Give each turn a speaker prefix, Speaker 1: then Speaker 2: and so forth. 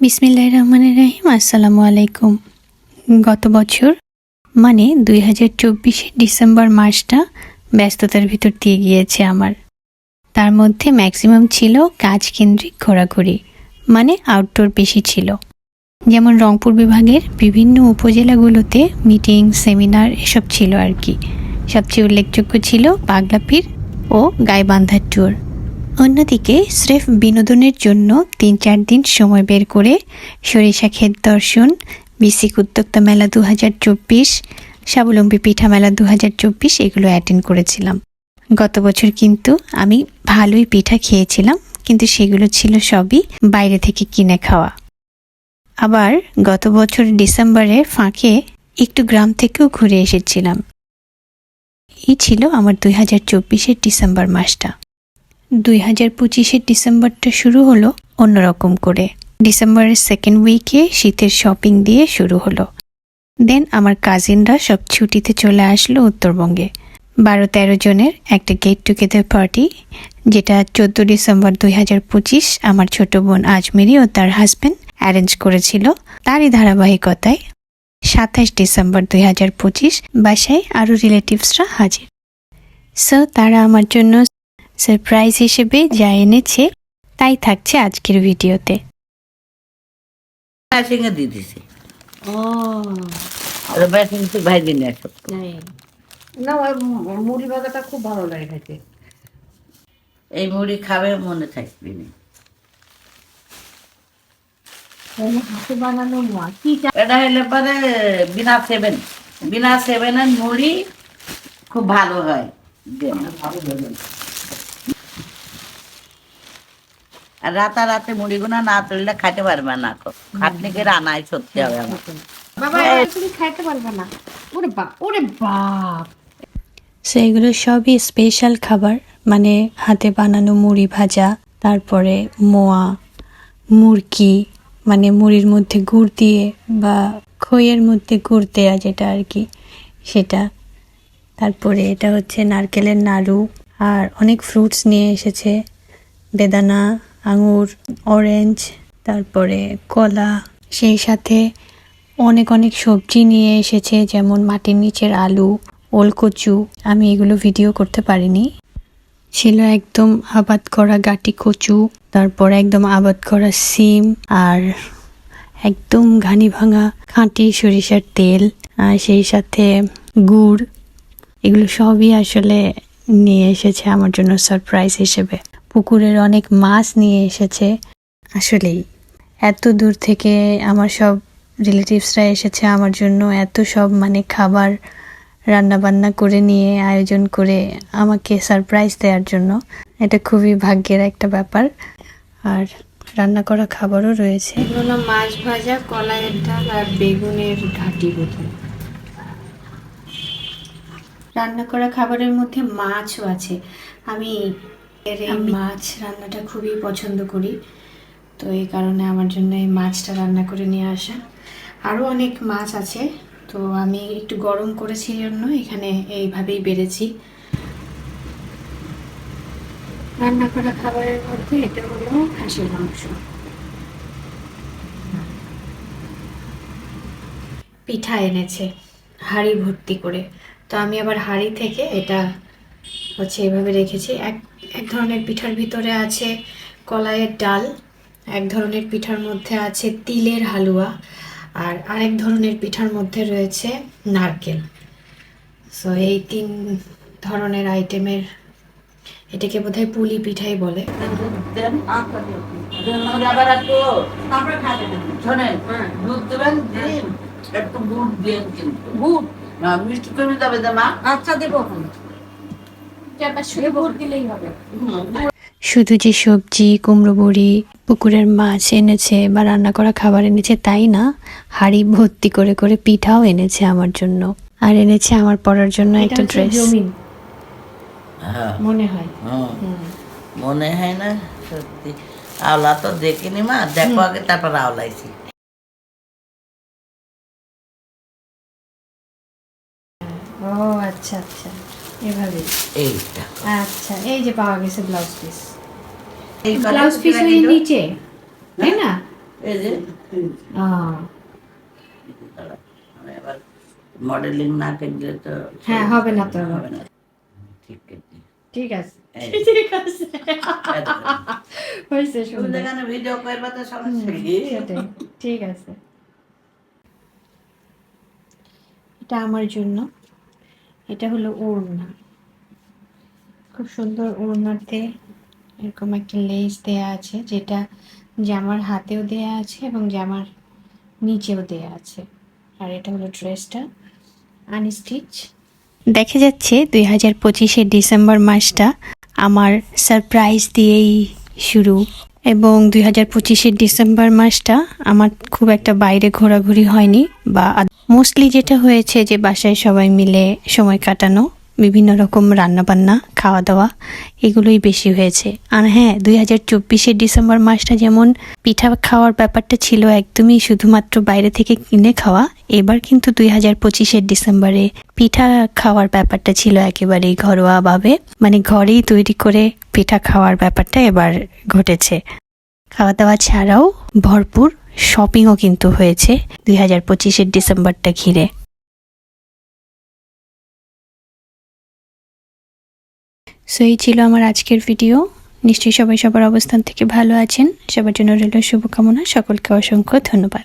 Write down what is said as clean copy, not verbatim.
Speaker 1: বিসমিল্লাহির রহমানির রহিম। আসসালামু আলাইকুম। গত বছর মানে 2024-এর ডিসেম্বর মাসটা ব্যস্ততার ভিতর দিয়ে গিয়েছে আমার। তার মধ্যে ম্যাক্সিমাম ছিল কাজ কেন্দ্রিক ঘোরাঘুরি, মানে আউটডোর বেশি ছিল। যেমন রংপুর বিভাগের বিভিন্ন উপজেলাগুলোতে মিটিং, সেমিনার এসব ছিল আর কি। সবচেয়ে উল্লেখযোগ্য ছিল পাগলা পীর ও গাইবান্ধার ট্যুর। অন্যদিকে স্রেফ বিনোদনের জন্য ৩-৪ দিন সময় বের করে সরিষা ক্ষেত দর্শন, বিসিক উদ্যোক্তা মেলা 2024, স্বাবলম্বী পিঠা মেলা 2024 এগুলো অ্যাটেন্ড করেছিলাম। গত বছর কিন্তু আমি ভালোই পিঠা খেয়েছিলাম, কিন্তু সেগুলো ছিল সবই বাইরে থেকে কিনে খাওয়া। আবার গত বছর ডিসেম্বরের ফাঁকে একটু গ্রাম থেকেও ঘুরে এসেছিলাম। এই ছিল আমার 2024-এর ডিসেম্বর মাসটা। 2025-এর ডিসেম্বরটা শুরু হলো অন্যরকম করে। ডিসেম্বরের সেকেন্ড উইকে শীতের শপিং দিয়ে শুরু হলো। দেন আমার কাজিনরা সব ছুটিতে চলে আসলো উত্তরবঙ্গে। 12-13 জনের একটা গেট টুগেদার পার্টি, যেটা 14 ডিসেম্বর 2025 আমার ছোট বোন আজমেরি ও তার হাজব্যান্ড অ্যারেঞ্জ করেছিল। তারই ধারাবাহিকতায় 27 ডিসেম্বর 2025 বাসায় আরও রিলেটিভসরা হাজির। সো তারা আমার জন্য সারপ্রাইজ হিসেবে যা এনেছে তাই থাকছে আজকের ভিডিওতে।
Speaker 2: মুড়ি ভাজাটা খুব ভালো লাগে খাইতে।
Speaker 3: এই মুড়ি খাবে মনে থাকবে না।
Speaker 2: হাতে বানানো
Speaker 3: এটা হলে পরে বিনা সেভেনের মুড়ি খুব ভালো হয়। আর রাতারাতে মুড়িগুনা না তুললে খাইতে পারবে না। খাটনি করে রান্নায় সত্যি হবে আমার।
Speaker 2: বাবা তুমি খাইতে পারবে না। ওরে বাপ, ওরে বাপ।
Speaker 1: সেগুলো সবই স্পেশাল খাবার, মানে হাতে বানানো মুড়ি ভাজা, তারপরে মোয়া, মুরকি, মানে মুড়ির মধ্যে গুড় দিয়ে বা খইয়ের মধ্যে গুড় দেয়া যেটা আর কি সেটা। তারপরে এটা হচ্ছে নারকেলের নাড়ু, আর অনেক ফ্রুটস নিয়ে এসেছে, বেদানা, আঙুর, অরেঞ্জ, তারপরে কলা, সেই সাথে অনেক অনেক সবজি নিয়ে এসেছে, যেমন মাটির নিচের আলু, ওলকচু। আমি এগুলো ভিডিও করতে পারিনি। ছিল একদম আবাদ করা গাটি কচু, তারপর একদম আবাদ করা সিম, আর একদম ঘানি ভাঙা খাঁটি সরিষার তেল, আর সেই সাথে গুড়। এগুলো সবই আসলে নিয়ে এসেছে আমার জন্য সারপ্রাইজ হিসেবে। পুকুরের অনেক মাছ নিয়ে এসেছে। আসলেই এত দূর থেকে আমার সব রিলেটিভসরা এসেছে আমার জন্য, এত সব মানে খাবার রান্না বান্না করে নিয়ে আয়োজন করে আমাকে সারপ্রাইজ দেওয়ার জন্য। এটা খুবই ভাগ্যের একটা ব্যাপার। আর রান্না করা খাবারও রয়েছে।
Speaker 2: এগুলো মাছ ভাজা, কলাইয়ের ডাল আর বেগুনের ঘাটি বোধ।
Speaker 1: রান্না করা খাবারের মধ্যে মাছও আছে। আমি মাছ রান্নাটা খুবই পছন্দ করি, তো এই কারণে আমার জন্য এই মাছটা রান্না করে নিয়ে আসা। আরও অনেক মাছ আছে, তো আমি একটু গরম করেছি জন্য এখানে এইভাবেই বেড়েছি।
Speaker 2: রান্না করা খাবারের মধ্যে এটা হলো খাসির মাংস।
Speaker 1: পিঠা এনেছে হাঁড়ি ভর্তি করে, তো আমি আবার হাঁড়ি থেকে এটা হচ্ছে এভাবে রেখেছি। এক ধরনের পিঠার ভিতরে আছে কলাইয়ের ডাল, এক ধরনের পিঠার মধ্যে আছে তিলের হালুয়া, আর আরেক ধরনের পিঠার মধ্যে রয়েছে নারকেল। সো এই 3 ধরনের আইটেমের, এটাকে বোধহয় পুলি পিঠাই বলে।
Speaker 3: আবার একটু শোনেন, দুধ দেবেন, ডিম, একটু গুড় দিয়ে কিন্তু
Speaker 2: গুড়
Speaker 3: মিষ্টি কমে যাবে যে মা।
Speaker 2: আচ্ছা দেবো, গুড় দিলেই হবে।
Speaker 1: শুধু যে সবজি, কুমড়ো বড়ি, পুকুরের মাছ এনেছে বা রান্না করা খাবার এনেছে তাই না, হাঁড়ি ভর্তি করে করে পিঠাও এনেছে আমার জন্য। আর এনেছে আমার পরার জন্য একটা ড্রেস।
Speaker 2: মনে হয়
Speaker 3: মনে হয় না সত্যি। আওলা তো দেখিনি মা, দেখো আগে তারপর আওলাইছি।
Speaker 1: ও আচ্ছা আচ্ছা, এভাবে।
Speaker 3: এইটা
Speaker 1: আচ্ছা, এই যে পাওয়া গেছে ব্লাউজ পিস।
Speaker 3: এই
Speaker 1: ব্লাউজ পিস ওই নিচে, তাই না?
Speaker 3: এই যে
Speaker 2: আহ,
Speaker 3: দাঁড়া, আমি আবার মডেলিং না করলে তো
Speaker 2: হ্যাঁ, হবে না তো।
Speaker 3: হবে না। ঠিক আছে।
Speaker 2: ঠিক আছে,
Speaker 3: এই।
Speaker 2: ঠিক আছে,
Speaker 3: এই দেখো।
Speaker 2: হয়েছে
Speaker 3: তুমি
Speaker 2: সুন্দর।
Speaker 3: যেখানে ভিডিও করবা তো সমস্যা কি?
Speaker 2: সেটাই, ঠিক আছে। এটা আমার জন্য, এটা হলো ওড়না, খুব সুন্দর ওড়নাতে এরকম একটা লেস দেয়া আছে, যেটা জামার হাতেও দেয়া আছে এবং জামার নিচেও দেয়া আছে। আর এটা হলো ড্রেসটা আনস্টিচ।
Speaker 1: দেখা যাচ্ছে 2025-এর ডিসেম্বর মাসটা আমার সারপ্রাইজ দিয়েই শুরু, এবং 2025-এর ডিসেম্বর মাসটা আমার খুব একটা বাইরে ঘোরাঘুরি হয়নি, বা মোস্টলি যেটা হয়েছে যে বাসায় সবাই মিলে সময় কাটানো, বিভিন্ন রকম রান্নাবান্না, খাওয়া দাওয়া, এগুলোই বেশি হয়েছে। আর হ্যাঁ, 2024-এর ডিসেম্বর মাসটা যেমন পিঠা খাওয়ার ব্যাপারটা ছিল একদমই শুধুমাত্র বাইরে থেকে কিনে খাওয়া, এবার কিন্তু 2025-এর ডিসেম্বরে পিঠা খাওয়ার ব্যাপারটা ছিল একেবারেই ঘরোয়াভাবে, মানে ঘরেই তৈরি করে পিঠা খাওয়ার ব্যাপারটা এবার ঘটেছে। খাওয়া দাওয়া ছাড়াও ভরপুর শপিংও কিন্তু হয়েছে 2025-এর ডিসেম্বরটা ঘিরে। সো এই ছিল আমার আজকের ভিডিও। নিশ্চয়ই সবাই সবার অবস্থান থেকে ভালো আছেন। সবার জন্য রইল শুভকামনা। সকলকে অসংখ্য ধন্যবাদ।